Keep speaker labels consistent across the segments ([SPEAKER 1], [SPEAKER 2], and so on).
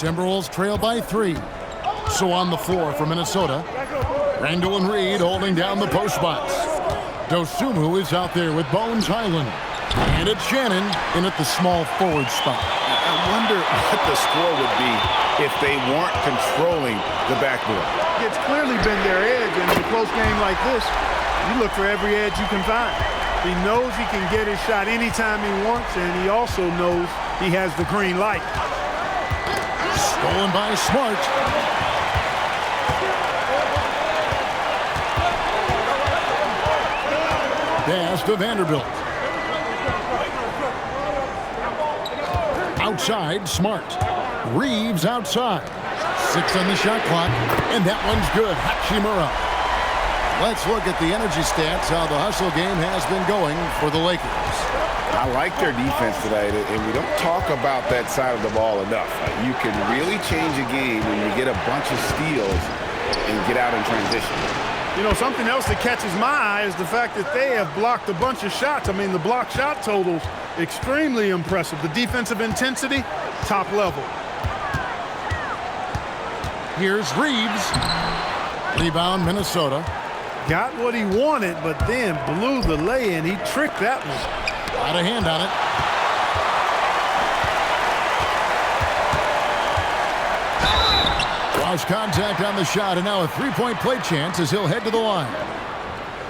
[SPEAKER 1] Timberwolves trail by 3. So on the floor for Minnesota, Randall and Reed holding down the post box. Dosunmu is out there with Bones Highland. And it's Shannon in at the small forward spot.
[SPEAKER 2] I wonder what the score would be if they weren't controlling the backboard.
[SPEAKER 3] It's clearly been their edge, and in a close game like this, you look for every edge you can find. He knows he can get his shot anytime he wants, and he also knows he has the green light.
[SPEAKER 1] Stolen by Smart. Pass to Vanderbilt. Outside, Smart. Reaves outside. 6 on the shot clock, and that one's good. Hachimura. Let's look at the energy stats, how the hustle game has been going for the Lakers.
[SPEAKER 2] I like their defense tonight, and we don't talk about that side of the ball enough. You can really change a game when you get a bunch of steals and get out in transition.
[SPEAKER 3] You know, something else that catches my eye is the fact that they have blocked a bunch of shots. I mean, the block shot totals, extremely impressive. The defensive intensity, top level.
[SPEAKER 1] Here's Reaves. Rebound, Minnesota.
[SPEAKER 3] Got what he wanted, but then blew the lay-in. He tricked that one.
[SPEAKER 1] Got a hand on it. Lost contact on the shot, and now a three-point play chance as he'll head to the line.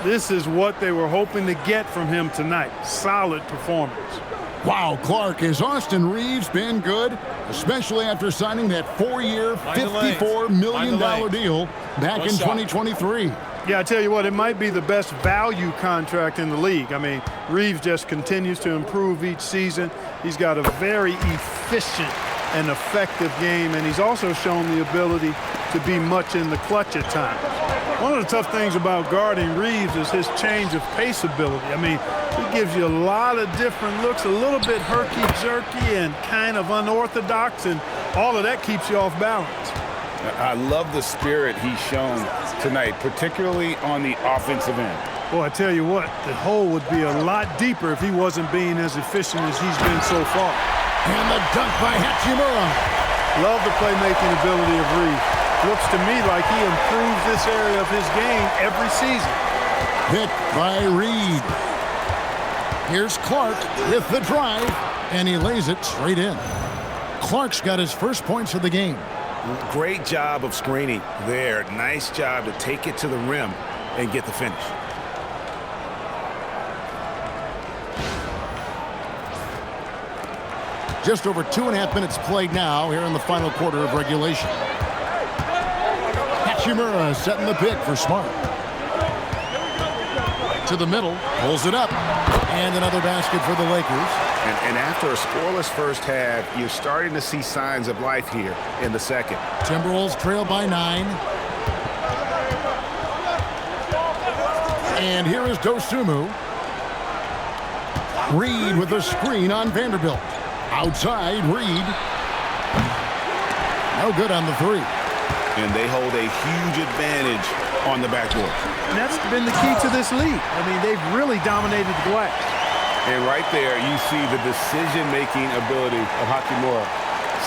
[SPEAKER 3] This is what they were hoping to get from him tonight. Solid performance.
[SPEAKER 1] Wow, Clark, has Austin Reaves been good? Especially after signing that 4-year, $54 million deal back in 2023.
[SPEAKER 3] Yeah, I tell you what, it might be the best value contract in the league. I mean, Reaves just continues to improve each season. He's got a very efficient and effective game, and he's also shown the ability to be much in the clutch at times. One of the tough things about guarding Reaves is his change of pace ability. I mean, he gives you a lot of different looks, a little bit herky-jerky and kind of unorthodox, and all of that keeps you off balance.
[SPEAKER 2] I love the spirit he's shown tonight, particularly on the offensive end.
[SPEAKER 3] Boy, I tell you what, the hole would be a lot deeper if he wasn't being as efficient as he's been so far.
[SPEAKER 1] And the dunk by Hachimura.
[SPEAKER 3] Love the playmaking ability of Reaves. Looks to me like he improves this area of his game every season.
[SPEAKER 1] Hit by Reed. Here's Clark with the drive, and he lays it straight in. Clark's got his first points of the game.
[SPEAKER 2] Great job of screening there. Nice job to take it to the rim and get the finish.
[SPEAKER 1] Just over 2.5 minutes played now here in the final quarter of regulation. Hachimura setting the pick for Smart. To the middle, pulls it up. And another basket for the Lakers.
[SPEAKER 2] And after a scoreless first half, you're starting to see signs of life here in the second.
[SPEAKER 1] Timberwolves trail by 9. And here is Dosunmu. Reed with a screen on Vanderbilt. Outside, Reed. No good on the 3.
[SPEAKER 2] And they hold a huge advantage on the backboard.
[SPEAKER 3] And that's been the key to this league. I mean, they've really dominated the glass.
[SPEAKER 2] And right there, you see the decision-making ability of Hachimura.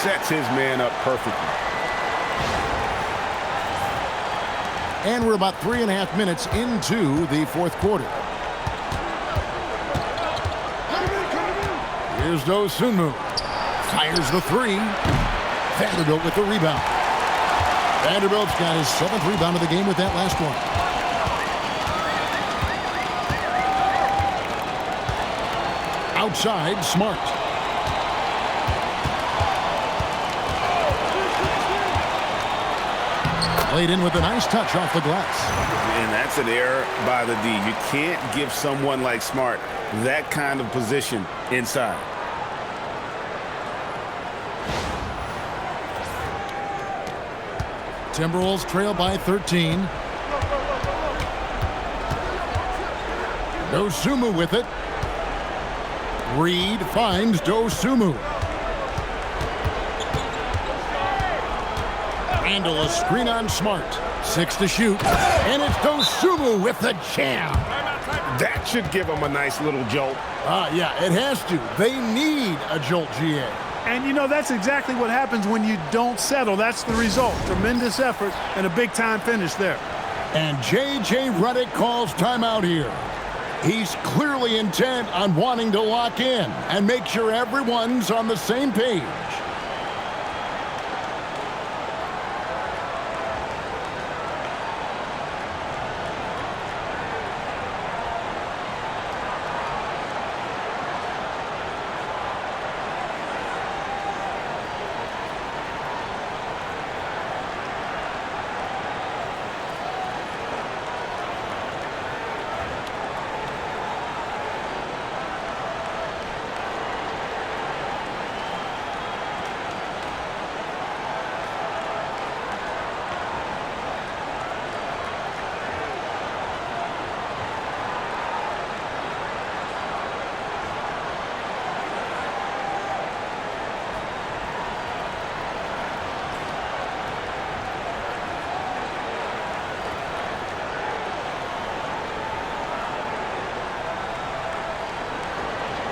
[SPEAKER 2] Sets his man up perfectly.
[SPEAKER 1] And we're about 3.5 minutes into the fourth quarter. Here's Dosunmu. Fires the 3. Vanderbilt with the rebound. Vanderbilt's got his 7th rebound of the game with that last one. Outside, Smart. Played in with a nice touch off the glass.
[SPEAKER 2] And that's an error by the D. You can't give someone like Smart that kind of position inside.
[SPEAKER 1] Timberwolves trail by 13. Dosunmu with it. Reed finds Dosunmu. Randall a screen on Smart. 6 to shoot. And it's Dosunmu with the jam.
[SPEAKER 2] That should give them a nice little jolt.
[SPEAKER 1] Yeah, it has to. They need a jolt, GA.
[SPEAKER 3] And, you know, that's exactly what happens when you don't settle. That's the result. Tremendous effort and a big-time finish there.
[SPEAKER 1] And J.J. Redick calls timeout here. He's clearly intent on wanting to lock in and make sure everyone's on the same page.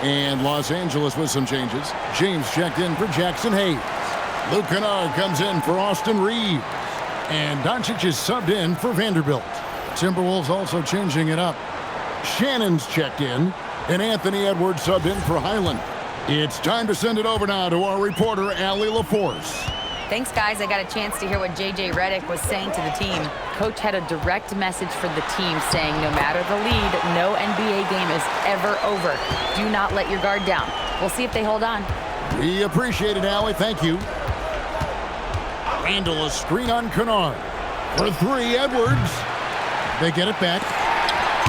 [SPEAKER 1] And Los Angeles with some changes. James checked in for Jackson Hayes. Luke Kennard comes in for Austin Reaves. And Doncic is subbed in for Vanderbilt. Timberwolves also changing it up. Shannon's checked in, and Anthony Edwards subbed in for Highland. It's time to send it over now to our reporter, Allie LaForce.
[SPEAKER 4] Thanks, guys. I got a chance to hear what J.J. Redick was saying to the team. Coach had a direct message for the team saying no matter the lead, no NBA game is ever over. Do not let your guard down. We'll see if they hold on.
[SPEAKER 1] We appreciate it, Allie. Thank you. Randall, a screen on Kennard. For three, Edwards. They get it back.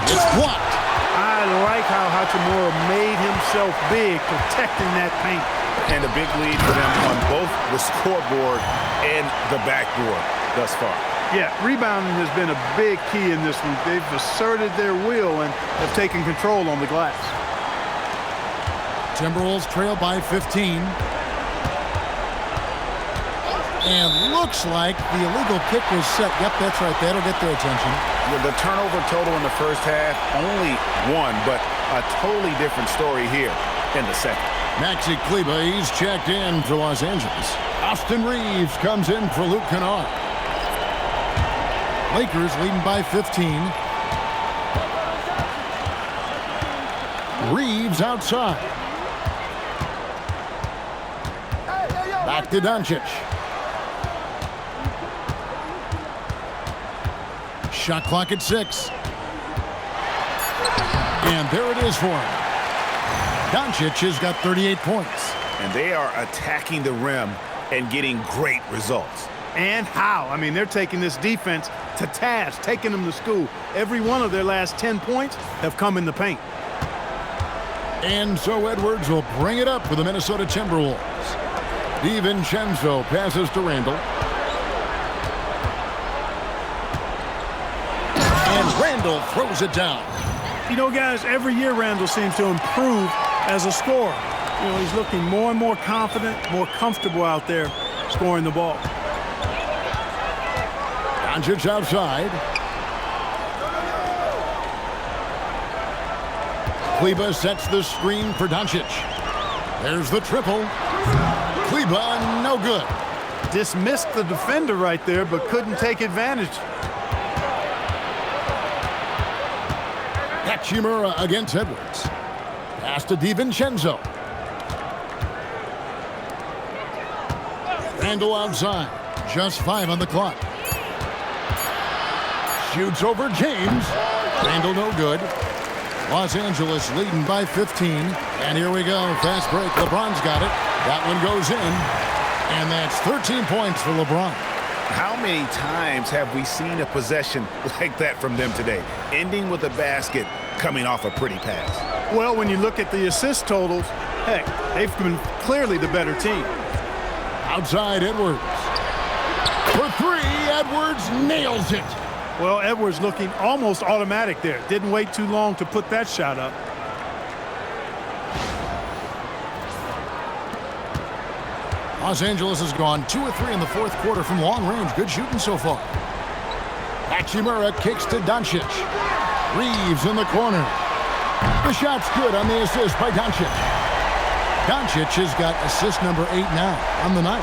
[SPEAKER 1] It's blocked.
[SPEAKER 3] I like how Hachimura made himself big protecting that paint.
[SPEAKER 2] And a big lead for them on both the scoreboard and the backboard thus far.
[SPEAKER 3] Yeah, rebounding has been a big key in this one. They've asserted their will and have taken control on the glass.
[SPEAKER 1] Timberwolves trail by 15. And looks like the illegal kick was set. Yep, that's right. That'll get their attention.
[SPEAKER 2] The turnover total in the first half, only one, but a totally different story here in the second.
[SPEAKER 1] Maxi Kleber, he's checked in for Los Angeles. Austin Reaves comes in for Luke Kennard. Lakers leading by 15. Reaves outside. Back to Doncic. Shot clock at 6. And there it is for him. Doncic has got 38 points.
[SPEAKER 2] And they are attacking the rim and getting great results.
[SPEAKER 3] And how? I mean, they're taking this defense to task, taking them to school. Every one of their last 10 points have come in the paint.
[SPEAKER 1] And so Edwards will bring it up for the Minnesota Timberwolves. DiVincenzo passes to Randall. And Randall throws it down.
[SPEAKER 3] You know, guys, every year Randall seems to improve as a scorer. You know, he's looking more and more confident, more comfortable out there scoring the ball.
[SPEAKER 1] Doncic outside. Kleber sets the screen for Doncic. There's the triple. Kleber, no good.
[SPEAKER 3] Dismissed the defender right there, but couldn't take advantage.
[SPEAKER 1] Hachimura against Edwards. Pass to DiVincenzo. Randall outside. Just 5 on the clock. Shoots over James. Randall no good. Los Angeles leading by 15. And here we go. Fast break. LeBron's got it. That one goes in. And that's 13 points for LeBron.
[SPEAKER 2] How many times have we seen a possession like that from them today? Ending with a basket, coming off a pretty pass.
[SPEAKER 3] Well, when you look at the assist totals, heck, they've been clearly the better team.
[SPEAKER 1] Outside Edwards. For 3, Edwards nails it.
[SPEAKER 3] Well, Edwards looking almost automatic there. Didn't wait too long to put that shot up.
[SPEAKER 1] Los Angeles has gone 2 of 3 in the fourth quarter from long range. Good shooting so far. Hachimura kicks to Doncic. Reaves in the corner. The shot's good on the assist by Doncic. Doncic has got assist number 8 now on the night.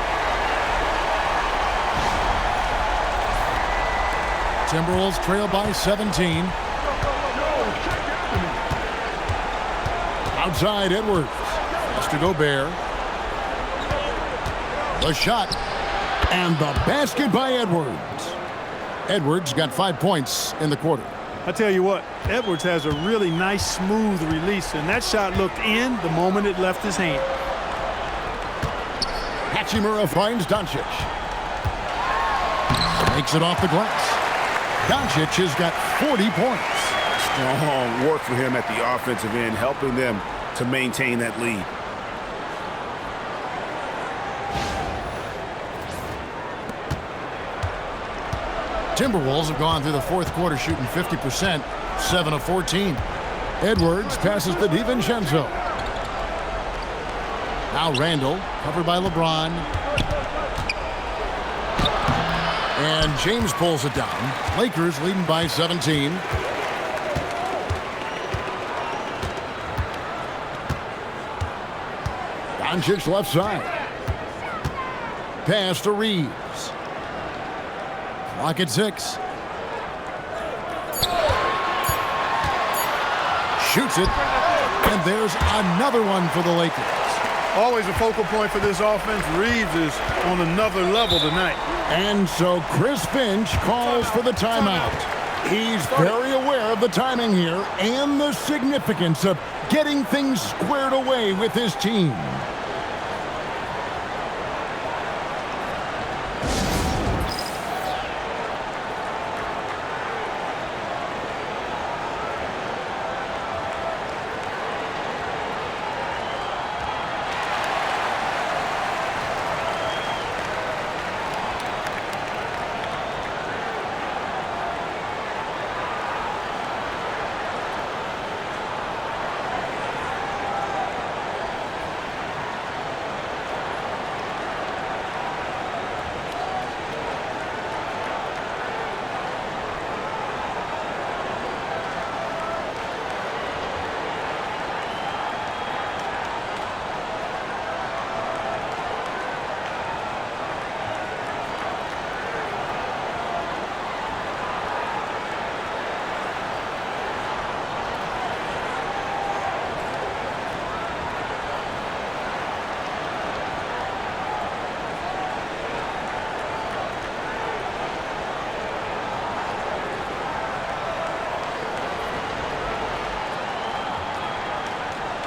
[SPEAKER 1] Timberwolves trail by 17. Outside Edwards. Has to Gobert. The shot. And the basket by Edwards. Edwards got 5 points in the quarter.
[SPEAKER 3] I tell you what, Edwards has a really nice, smooth release, and that shot looked in the moment it left his hand.
[SPEAKER 1] Hachimura finds Doncic. Makes it off the glass. Doncic has got 40 points.
[SPEAKER 2] Strong work for him at the offensive end, helping them to maintain that lead.
[SPEAKER 1] Timberwolves have gone through the fourth quarter shooting 50%, 7 of 14. Edwards passes to DiVincenzo. Now Randall, covered by LeBron. And James pulls it down. Lakers leading by 17. Doncic left side. Pass to Reaves. Clock at 6. Shoots it. And there's another one for the Lakers.
[SPEAKER 3] Always a focal point for this offense. Reaves is on another level tonight.
[SPEAKER 1] And so Chris Finch calls for the timeout. He's very aware of the timing here and the significance of getting things squared away with his team.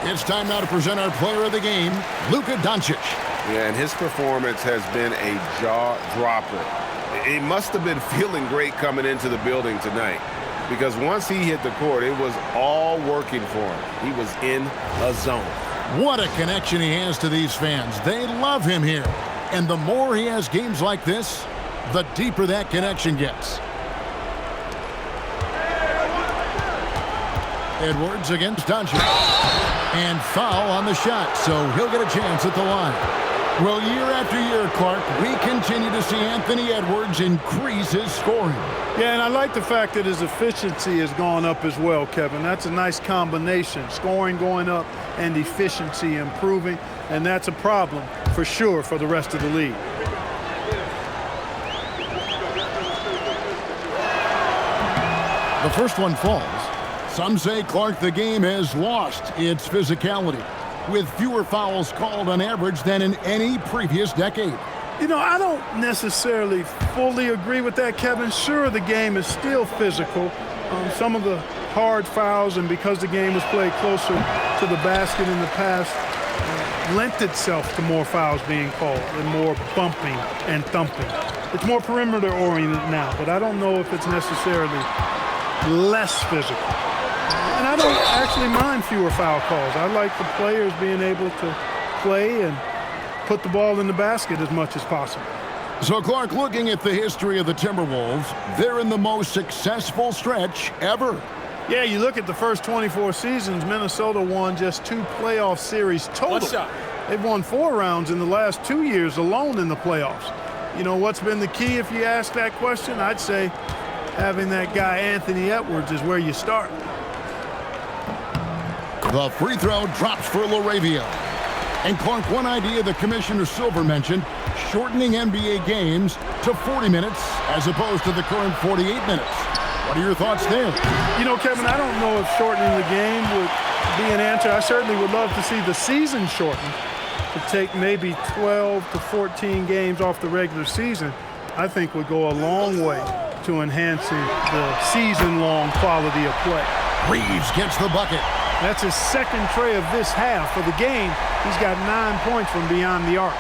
[SPEAKER 1] It's time now to present our player of the game, Luka Doncic.
[SPEAKER 2] Yeah, and his performance has been a jaw-dropper. He must have been feeling great coming into the building tonight, because once he hit the court, it was all working for him. He was in a zone.
[SPEAKER 1] What a connection he has to these fans. They love him here. And the more he has games like this, the deeper that connection gets. Edwards against Doncic. And foul on the shot, so he'll get a chance at the line. Well, year after year, Clark, we continue to see Anthony Edwards increase his scoring.
[SPEAKER 3] Yeah, and I like the fact that his efficiency has gone up as well, Kevin. That's a nice combination. Scoring going up and efficiency improving, and that's a problem for sure for the rest of the league.
[SPEAKER 1] The first one falls. Some say, Clark, the game has lost its physicality, with fewer fouls called on average than in any previous decade.
[SPEAKER 3] You know, I don't necessarily fully agree with that, Kevin. Sure, the game is still physical. Some of the hard fouls, and because the game was played closer to the basket in the past, lent itself to more fouls being called and more bumping and thumping. It's more perimeter-oriented now, but I don't know if it's necessarily less physical. And I don't actually mind fewer foul calls. I like the players being able to play and put the ball in the basket as much as possible.
[SPEAKER 1] So, Clark, looking at the history of the Timberwolves, they're in the most successful stretch ever.
[SPEAKER 3] Yeah, you look at the first 24 seasons, Minnesota won just 2 playoff series total. They've won 4 rounds in the last 2 years alone in the playoffs. You know, what's been the key if you ask that question? I'd say having that guy Anthony Edwards is where you start.
[SPEAKER 1] The free throw drops for LaRavia. And Clark, one idea that Commissioner Silver mentioned, shortening NBA games to 40 minutes as opposed to the current 48 minutes. What are your thoughts there?
[SPEAKER 3] You know, Kevin, I don't know if shortening the game would be an answer. I certainly would love to see the season shortened, to take maybe 12 to 14 games off the regular season. I think would go a long way to enhancing the season-long quality of play.
[SPEAKER 1] Reaves gets the bucket.
[SPEAKER 3] That's his second tray of this half. For the game, he's got 9 points from beyond the arc.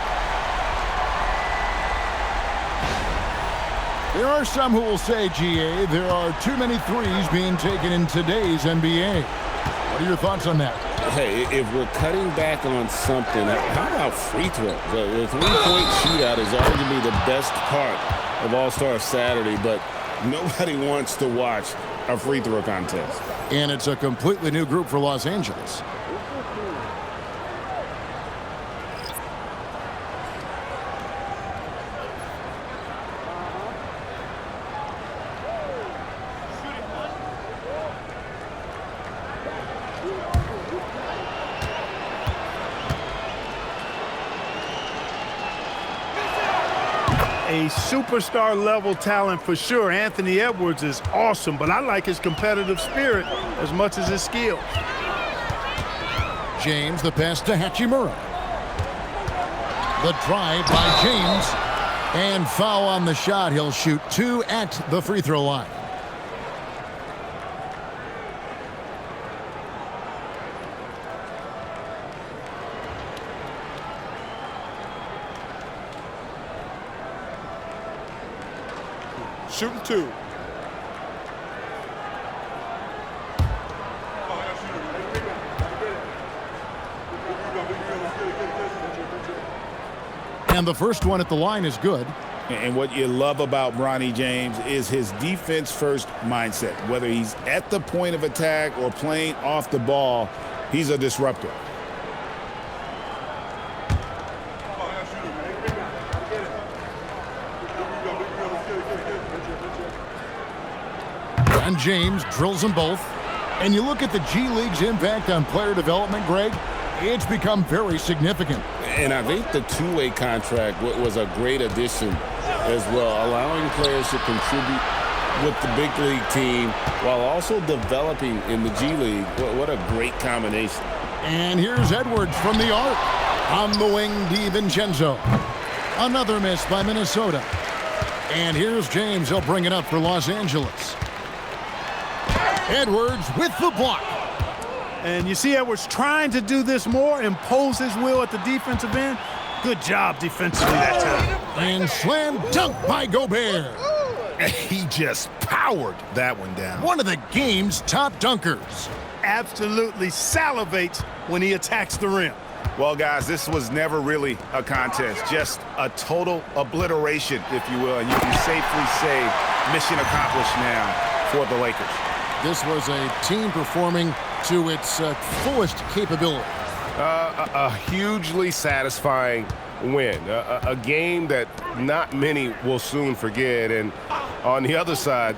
[SPEAKER 1] There are some who will say, GA, there are too many threes being taken in today's NBA. What are your thoughts on that?
[SPEAKER 2] Hey, if we're cutting back on something, how about free throw? The three-point shootout is arguably the best part of All-Star Saturday, but nobody wants to watch a free throw contest.
[SPEAKER 1] And it's a completely new group for Los Angeles.
[SPEAKER 3] A superstar level talent for sure. Anthony Edwards is awesome, but I like his competitive spirit as much as his skill.
[SPEAKER 1] James, the pass to Hachimura. The drive by James. And foul on the shot. He'll shoot 2 at the free throw line.
[SPEAKER 2] Shooting 2.
[SPEAKER 1] And the first one at the line is good.
[SPEAKER 5] And what you love about Bronny James is his defense-first mindset. Whether he's at the point of attack or playing off the ball, he's a disruptor.
[SPEAKER 1] And James drills them both. And you look at the G League's impact on player development, Greg, it's become very significant.
[SPEAKER 2] And I think the two-way contract was a great addition as well, allowing players to contribute with the big league team while also developing in the G League. What a great combination.
[SPEAKER 1] And here's Edwards from the arc. On the wing, DiVincenzo. Another miss by Minnesota. And here's James. He'll bring it up for Los Angeles. Edwards with the block.
[SPEAKER 3] And you see Edwards trying to do this more, impose his will at the defensive end. Good job defensively that time.
[SPEAKER 1] And slam dunk by Gobert.
[SPEAKER 5] He just powered that one down.
[SPEAKER 1] One of the game's top dunkers.
[SPEAKER 3] Absolutely salivates when he attacks the rim.
[SPEAKER 5] Well, guys, this was never really a contest, just a total obliteration, if you will. And you can safely say mission accomplished now for the Lakers.
[SPEAKER 1] This was a team performing to its fullest capability.
[SPEAKER 2] A hugely satisfying win. A game that not many will soon forget. And on the other side,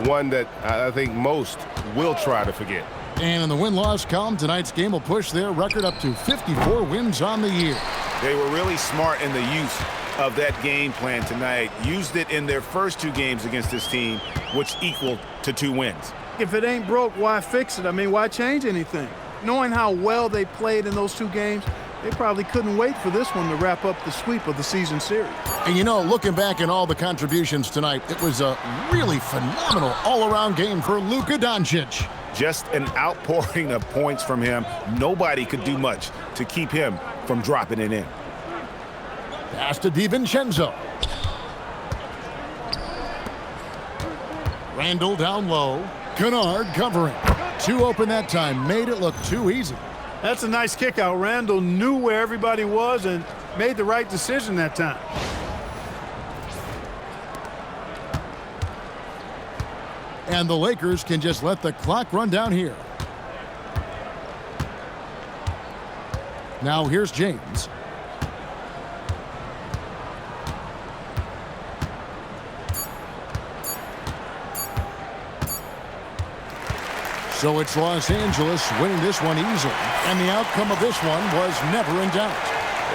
[SPEAKER 2] one that I think most will try to forget.
[SPEAKER 1] And in the win-loss column, tonight's game will push their record up to 54 wins on the year.
[SPEAKER 5] They were really smart in the use of that game plan tonight. Used it in their first 2 games against this team, which equaled to 2 wins.
[SPEAKER 3] If it ain't broke, why fix it? I mean, why change anything? Knowing how well they played in those 2 games, they probably couldn't wait for this one to wrap up the sweep of the season series.
[SPEAKER 1] And you know, looking back at all the contributions tonight, it was a really phenomenal all-around game for Luka Doncic.
[SPEAKER 5] Just an outpouring of points from him. Nobody could do much to keep him from dropping it in.
[SPEAKER 1] Pass to DiVincenzo. Randall down low. Kennard covering. 2 open that time. Made it look too easy.
[SPEAKER 3] That's a nice kick out. Randall knew where everybody was and made the right decision that time.
[SPEAKER 1] And the Lakers can just let the clock run down here. Now here's James. So it's Los Angeles winning this one easily. And the outcome of this one was never in doubt.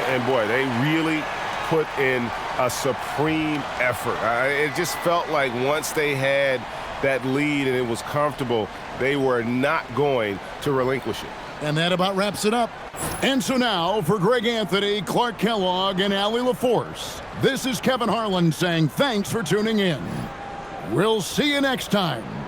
[SPEAKER 2] And boy, they really put in a supreme effort. It just felt like once they had that lead and it was comfortable, they were not going to relinquish it.
[SPEAKER 1] And that about wraps it up. And so now, for Greg Anthony, Clark Kellogg, and Allie LaForce, this is Kevin Harlan saying thanks for tuning in. We'll see you next time.